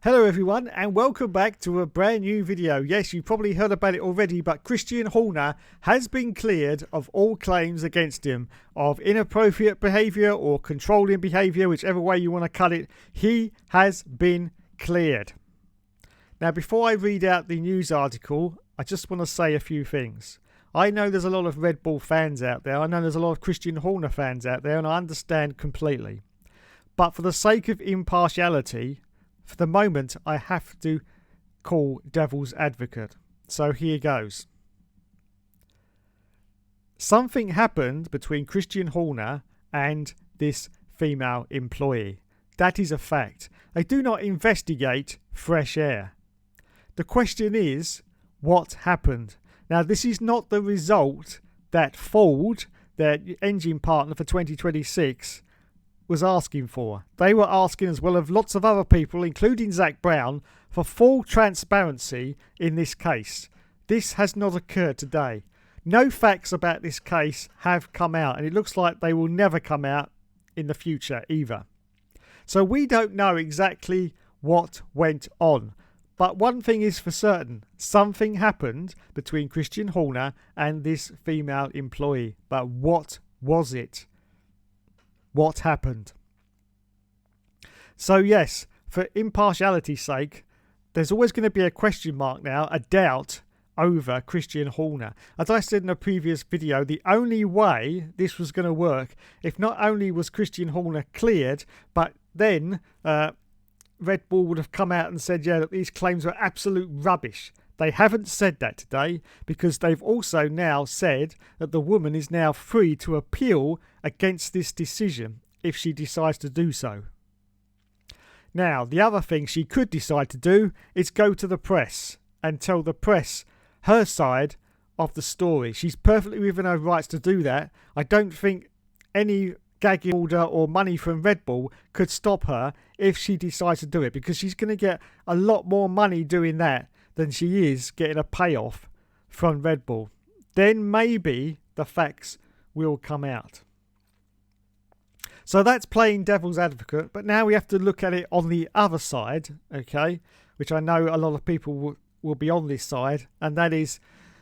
Hello everyone and welcome back to a brand new video. Yes, you've probably heard about it already, but Christian Horner has been cleared of all claims against him of inappropriate behaviour or controlling behaviour, whichever way you want to cut it. He has been cleared. Now, before I read out the news article, I just want to say a few things. I know there's a lot of Red Bull fans out there. I know there's a lot of Christian Horner fans out there, and I understand completely. But for the sake of impartiality, for the moment, I have to call devil's advocate. So here goes. Something happened between Christian Horner and this female employee. That is a fact. They do not investigate fresh air. The question is, what happened? Now, this is not the result that Ford, their engine partner for 2026, was asking for. They were asking, as well as lots of other people, including Zach Brown, for full transparency in this case. This has not occurred today. No facts about this case have come out, and it looks like they will never come out in the future either. So we don't know exactly what went on. But one thing is for certain, something happened between Christian Horner and this female employee. But what was it? What happened? So yes, for impartiality's sake, there's always going to be a question mark now, a doubt over Christian Horner. As I said in a previous video, the only way this was going to work, if not only was Christian Horner cleared, but then Red Bull would have come out and said, yeah, that these claims were absolute rubbish. They haven't said that today because they've also now said that the woman is now free to appeal against this decision if she decides to do so. Now, the other thing she could decide to do is go to the press and tell the press her side of the story. She's perfectly within her rights to do that. I don't think any gagging order or money from Red Bull could stop her if she decides to do it, because she's going to get a lot more money doing that than she is getting a payoff from Red Bull. Then maybe the facts will come out. So that's playing devil's advocate, but now we have to look at it on the other side, okay, which I know a lot of people will be on this side, and that is,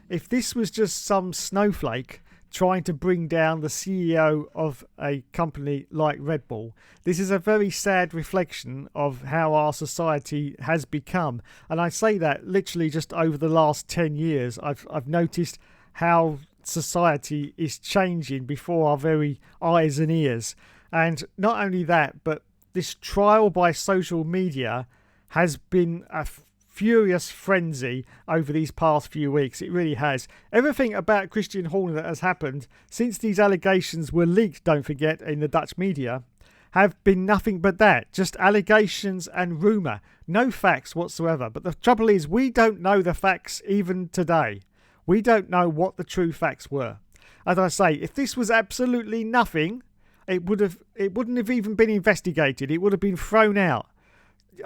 if this was just some snowflake trying to bring down the CEO of a company like Red Bull, this is a very sad reflection of how our society has become. And I say that literally just over the last 10 years. I've noticed how society is changing before our very eyes and ears. And not only that, but this trial by social media has been a furious frenzy over these past few weeks. It really has. Everything about Christian Horner that has happened since these allegations were leaked, don't forget, in the Dutch media, have been nothing but that. Just allegations and rumour. No facts whatsoever. But the trouble is, we don't know the facts even today. We don't know what the true facts were. As I say, if this was absolutely nothing, it wouldn't have even been investigated. It would have been thrown out.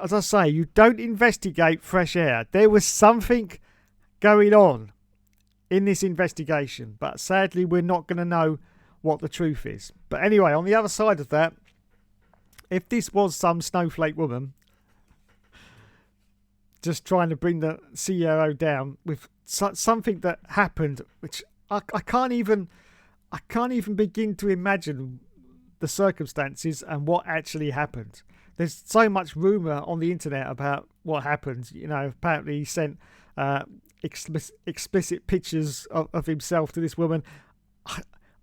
As I say, you don't investigate fresh air. There was something going on in this investigation, but sadly we're not going to know what the truth is. But anyway, on the other side of that, if this was some snowflake woman just trying to bring the CEO down with something that happened, which I can't even begin to imagine the circumstances and what actually happened. There's so much rumour on the internet about what happened. You know, apparently he sent explicit pictures of himself to this woman.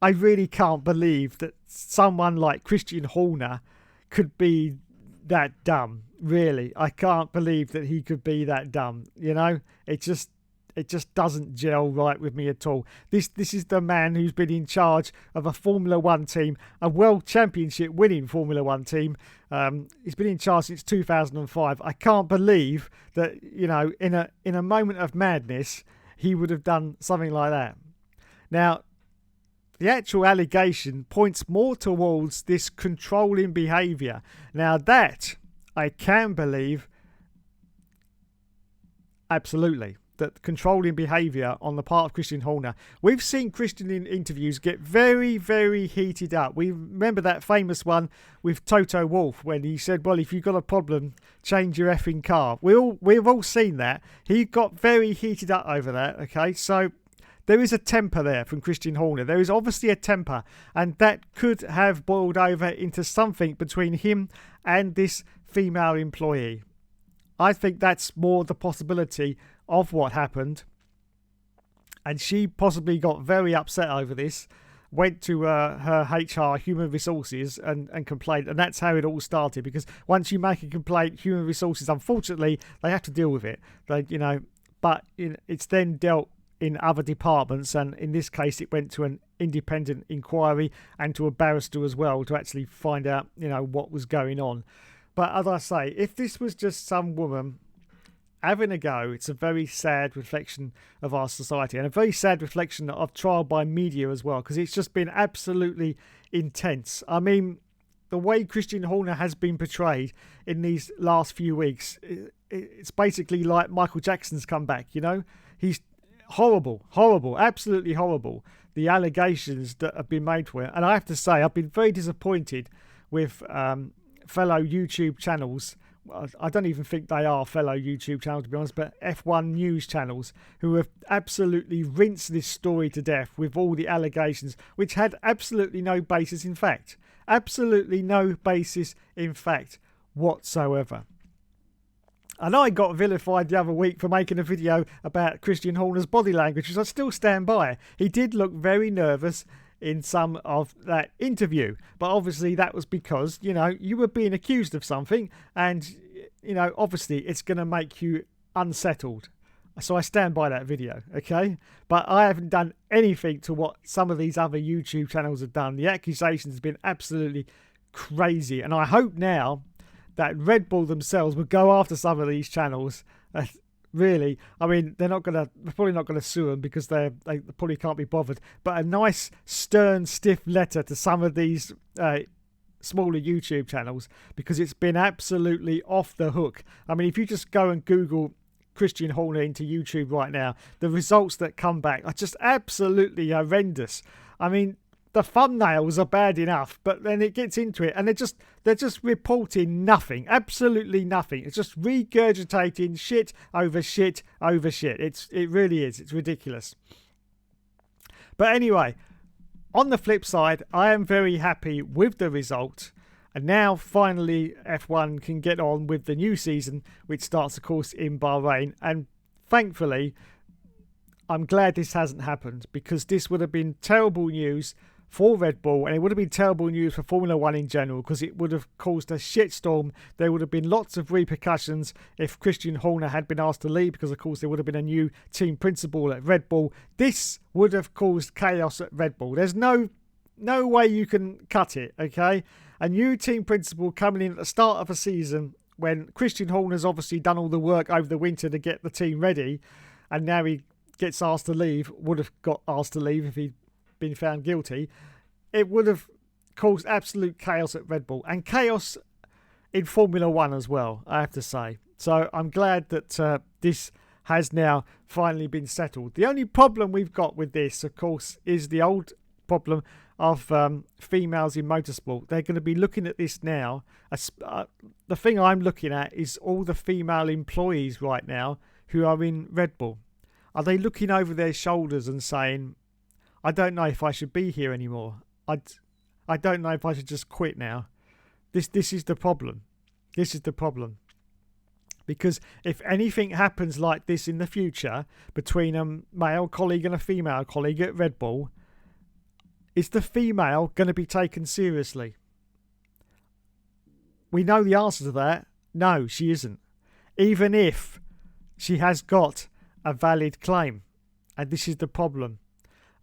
I really can't believe that someone like Christian Horner could be that dumb. Really, I can't believe that he could be that dumb. You know, it just doesn't gel right with me at all. This is the man who's been in charge of a Formula One team, a World Championship winning Formula One team. He's been in charge since 2005. I can't believe that, you know, in a moment of madness, he would have done something like that. Now, the actual allegation points more towards this controlling behaviour. Now that I can believe, absolutely. that controlling behaviour on the part of Christian Horner. We've seen Christian in interviews get very, very heated up. We remember that famous one with Toto Wolff when he said, well, if you've got a problem, change your effing car. We've all seen that. He got very heated up over that, okay? So there is a temper there from Christian Horner. There is obviously a temper, and that could have boiled over into something between him and this female employee. I think that's more the possibility of what happened, and she possibly got very upset over this, went to her HR, human resources, and complained, and that's how it all started. Because once you make a complaint, human resources, unfortunately, they have to deal with it. But it's then dealt in other departments, and in this case, it went to an independent inquiry and to a barrister as well to actually find out, what was going on. But as I say, if this was just some woman having a go, it's a very sad reflection of our society, and a very sad reflection of trial by media as well, because it's just been absolutely intense. I mean, the way Christian Horner has been portrayed in these last few weeks, it's basically like Michael Jackson's comeback, He's horrible, absolutely horrible. The allegations that have been made for it. And I have to say, I've been very disappointed with fellow YouTube channels. I don't even think they are fellow YouTube channels, to be honest, but F1 news channels who have absolutely rinsed this story to death with all the allegations, which had absolutely no basis in fact. Absolutely no basis in fact whatsoever. And I got vilified the other week for making a video about Christian Horner's body language, which I still stand by. He did look very nervous in some of that interview, but obviously that was because you were being accused of something, and obviously it's going to make you unsettled. So I stand by that video, okay? But I haven't done anything to what some of these other YouTube channels have done. The accusations have been absolutely crazy, and I hope now that Red Bull themselves will go after some of these channels. Really, I mean, they're probably not going to sue them because they probably can't be bothered. But a nice, stern, stiff letter to some of these smaller YouTube channels, because it's been absolutely off the hook. I mean, if you just go and Google Christian Horner into YouTube right now, the results that come back are just absolutely horrendous. I mean, the thumbnails are bad enough, but then it gets into it, and they're just reporting nothing, absolutely nothing. It's just regurgitating shit over shit over shit. It really is. It's ridiculous. But anyway, on the flip side, I am very happy with the result, and now finally F1 can get on with the new season, which starts, of course, in Bahrain. And thankfully, I'm glad this hasn't happened, because this would have been terrible news for Red Bull, and it would have been terrible news for Formula 1 in general, because it would have caused a shitstorm. There would have been lots of repercussions if Christian Horner had been asked to leave, because of course there would have been a new team principal at Red Bull. This would have caused chaos at Red Bull. There's no way you can cut it, okay? A new team principal coming in at the start of a season when Christian Horner's obviously done all the work over the winter to get the team ready, and now he gets asked to leave, would have got asked to leave if he'd been found guilty. It would have caused absolute chaos at Red Bull, and chaos in Formula 1 as well, I have to say. So I'm glad that this has now finally been settled. The only problem we've got with this, of course, is the old problem of females in motorsport. They're going to be looking at this now. The thing I'm looking at is all the female employees right now who are in Red Bull. Are they looking over their shoulders and saying, I don't know if I should be here anymore. I don't know if I should just quit now. This is the problem. This is the problem. Because if anything happens like this in the future between a male colleague and a female colleague at Red Bull, is the female going to be taken seriously? We know the answer to that. No, she isn't. Even if she has got a valid claim. And this is the problem.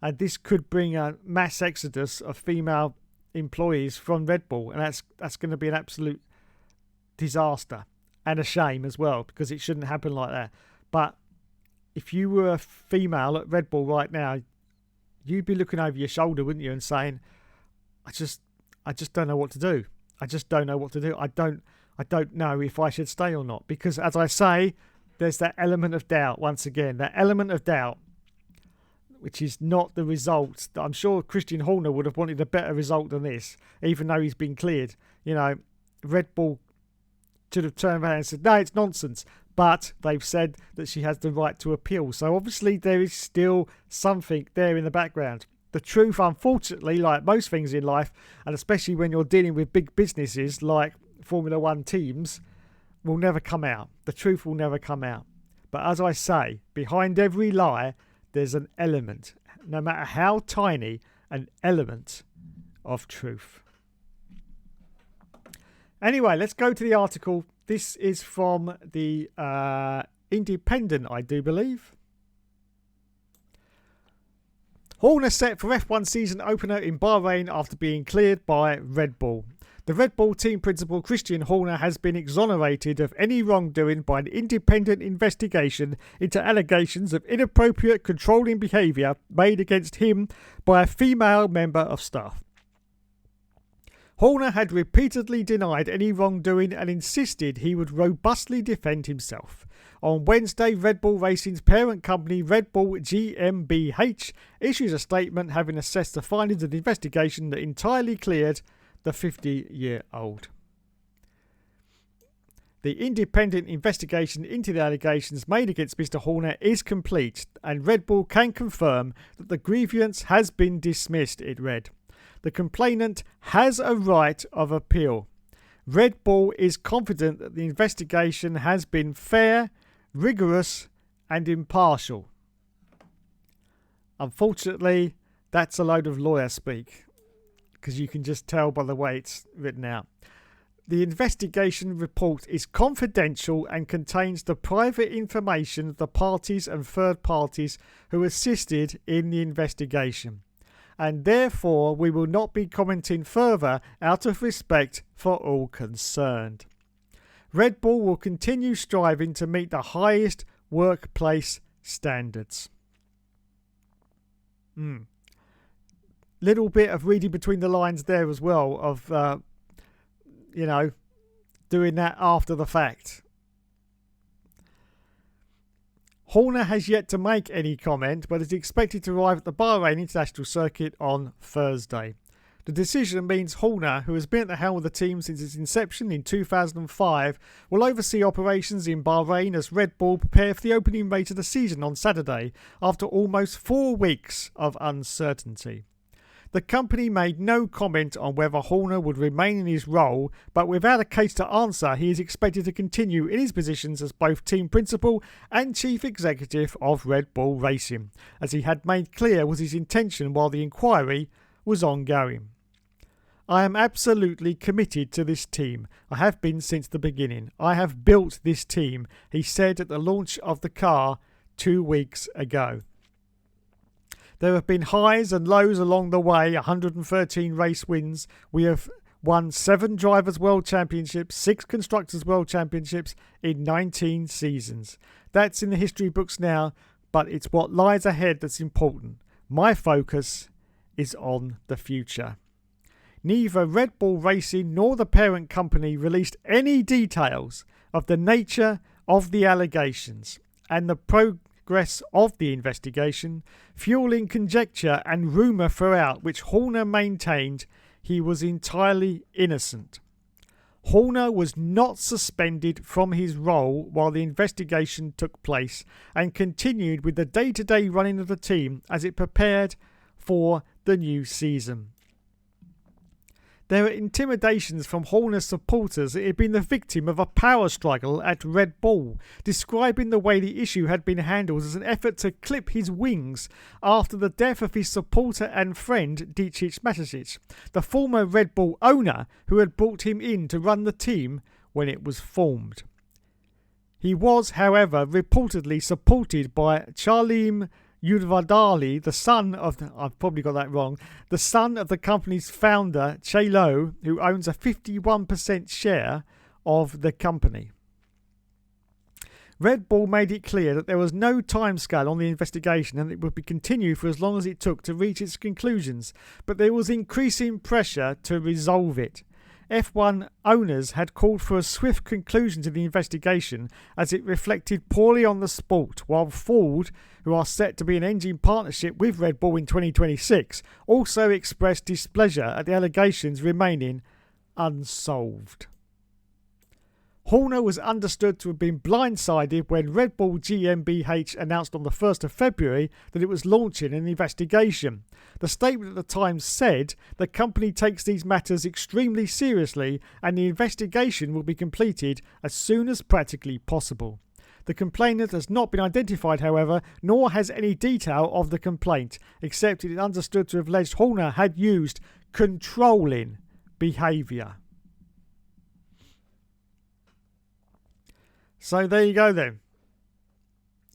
And this could bring a mass exodus of female employees from Red Bull. And that's going to be an absolute disaster. And a shame as well, because it shouldn't happen like that. But if you were a female at Red Bull right now, you'd be looking over your shoulder, wouldn't you, and saying, I just don't know what to do. I just don't know what to do. I don't know if I should stay or not. Because as I say, there's that element of doubt once again, that element of doubt, which is not the result. I'm sure Christian Horner would have wanted a better result than this, even though he's been cleared. You know, Red Bull should have turned around and said, no, it's nonsense. But they've said that she has the right to appeal. So obviously there is still something there in the background. The truth, unfortunately, like most things in life, and especially when you're dealing with big businesses like Formula One teams, will never come out. The truth will never come out. But as I say, behind every lie, there's an element, no matter how tiny, an element of truth. Anyway, let's go to the article. This is from the Independent, I do believe. Horner set for F1 season opener in Bahrain after being cleared by Red Bull. The Red Bull team principal Christian Horner has been exonerated of any wrongdoing by an independent investigation into allegations of inappropriate controlling behaviour made against him by a female member of staff. Horner had repeatedly denied any wrongdoing and insisted he would robustly defend himself. On Wednesday, Red Bull Racing's parent company Red Bull GmbH issues a statement having assessed the findings of the investigation that entirely cleared the 50-year-old. The independent investigation into the allegations made against Mr. Horner is complete, and Red Bull can confirm that the grievance has been dismissed, it read. The complainant has a right of appeal. Red Bull is confident that the investigation has been fair, rigorous and impartial. Unfortunately, that's a load of lawyer speak, because you can just tell by the way it's written out. The investigation report is confidential and contains the private information of the parties and third parties who assisted in the investigation, and therefore we will not be commenting further out of respect for all concerned. Red Bull will continue striving to meet the highest workplace standards. Little bit of reading between the lines there as well of, doing that after the fact. Horner has yet to make any comment, but is expected to arrive at the Bahrain International Circuit on Thursday. The decision means Horner, who has been at the helm of the team since its inception in 2005, will oversee operations in Bahrain as Red Bull prepare for the opening race of the season on Saturday, after almost 4 weeks of uncertainty. The company made no comment on whether Horner would remain in his role, but without a case to answer, he is expected to continue in his positions as both team principal and chief executive of Red Bull Racing, as he had made clear was his intention while the inquiry was ongoing. I am absolutely committed to this team. I have been since the beginning. I have built this team, he said at the launch of the car 2 weeks ago. There have been highs and lows along the way, 113 race wins. We have won 7 Drivers' World Championships, 6 Constructors' World Championships in 19 seasons. That's in the history books now, but it's what lies ahead that's important. My focus is on the future. Neither Red Bull Racing nor the parent company released any details of the nature of the allegations and the progress of the investigation, fueling conjecture and rumour throughout, which Horner maintained he was entirely innocent. Horner was not suspended from his role while the investigation took place and continued with the day-to-day running of the team as it prepared for the new season. There are intimidations from Horner's supporters that he had been the victim of a power struggle at Red Bull, describing the way the issue had been handled as an effort to clip his wings after the death of his supporter and friend Dietrich Mateschitz, the former Red Bull owner who had brought him in to run the team when it was formed. He was, however, reportedly supported by Charlim Udvadali, the son of I've probably got that wrong, the son of the company's founder, Chelo, who owns a 51% share of the company. Red Bull made it clear that there was no timescale on the investigation and it would be continued for as long as it took to reach its conclusions, but there was increasing pressure to resolve it. F1 owners had called for a swift conclusion to the investigation as it reflected poorly on the sport, while Ford, who are set to be an engine partnership with Red Bull in 2026, also expressed displeasure at the allegations remaining unsolved. Horner was understood to have been blindsided when Red Bull GmbH announced on the 1st of February that it was launching an investigation. The statement at the time said the company takes these matters extremely seriously and the investigation will be completed as soon as practically possible. The complainant has not been identified, however, nor has any detail of the complaint, except it is understood to have alleged Horner had used controlling behaviour. So there you go then.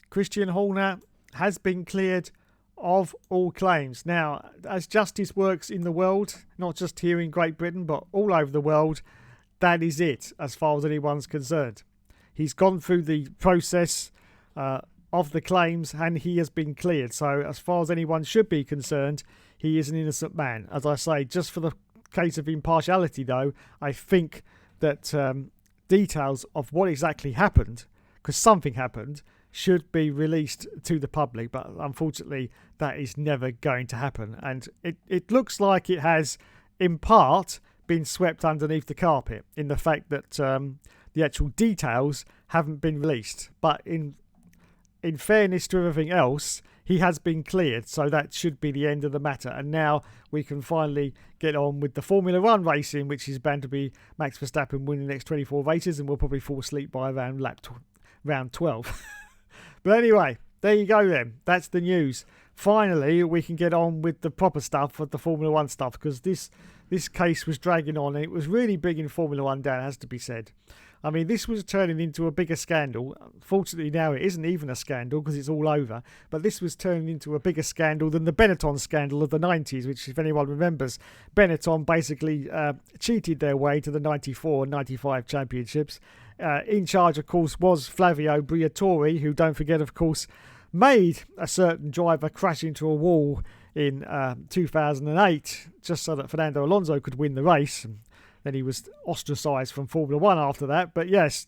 Christian Horner has been cleared of all claims. Now, as justice works in the world, not just here in Great Britain, but all over the world, that is it as far as anyone's concerned. He's gone through the process of the claims and he has been cleared. So as far as anyone should be concerned, he is an innocent man. As I say, just for the case of impartiality though, I think that details of what exactly happened, because something happened, should be released to the public, but unfortunately that is never going to happen, and it looks like it has in part been swept underneath the carpet in the fact that the actual details haven't been released. But in fairness to everything else, he has been cleared, so that should be the end of the matter. And now we can finally get on with the Formula 1 racing, which is bound to be Max Verstappen winning the next 24 races, and we'll probably fall asleep by around round 12. But anyway, there you go then. That's the news. Finally, we can get on with the proper stuff, of the Formula 1 stuff, because this case was dragging on, and it was really big in Formula 1, Dan, has to be said. I mean, this was turning into a bigger scandal. Fortunately, now it isn't even a scandal because it's all over. But this was turning into a bigger scandal than the Benetton scandal of the 90s, which, if anyone remembers, Benetton basically cheated their way to the 94 and 95 championships. In charge, of course, was Flavio Briatore, who, don't forget, of course, made a certain driver crash into a wall in 2008 just so that Fernando Alonso could win the race. Then he was ostracised from Formula 1 after that. But yes,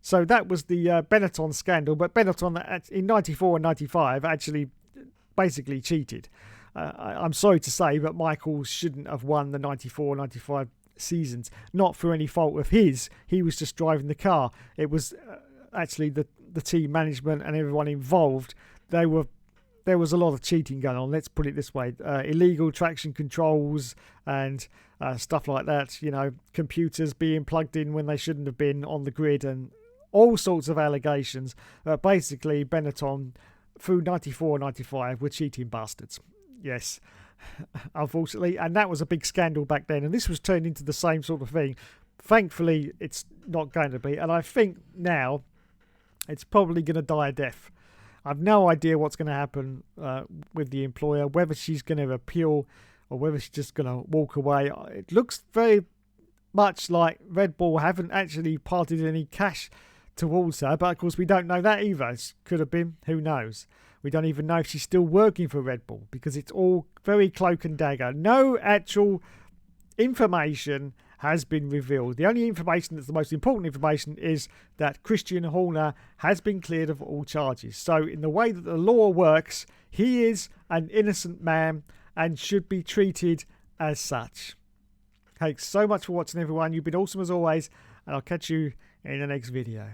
so that was the Benetton scandal. But Benetton in 94 and 95 actually basically cheated. I'm sorry to say, but Michael shouldn't have won the 94 and 95 seasons. Not for any fault of his. He was just driving the car. It was actually the team management and everyone involved. There was a lot of cheating going on, let's put it this way. Illegal traction controls and stuff like that, you know, computers being plugged in when they shouldn't have been on the grid, and all sorts of allegations. Basically, Benetton, through 94 and 95, were cheating bastards. Yes, unfortunately. And that was a big scandal back then. And this was turned into the same sort of thing. Thankfully, it's not going to be. And I think now it's probably going to die a death. I've no idea what's going to happen with the employer, whether she's going to appeal or whether she's just going to walk away. It looks very much like Red Bull haven't actually parted any cash towards her, but of course we don't know that either. It could have been, who knows. We don't even know if she's still working for Red Bull because it's all very cloak and dagger. No actual information has been revealed. The only information that's the most important information is that Christian Horner has been cleared of all charges. So in the way that the law works, he is an innocent man and should be treated as such. Thanks so much for watching, everyone. You've been awesome as always, and I'll catch you in the next video.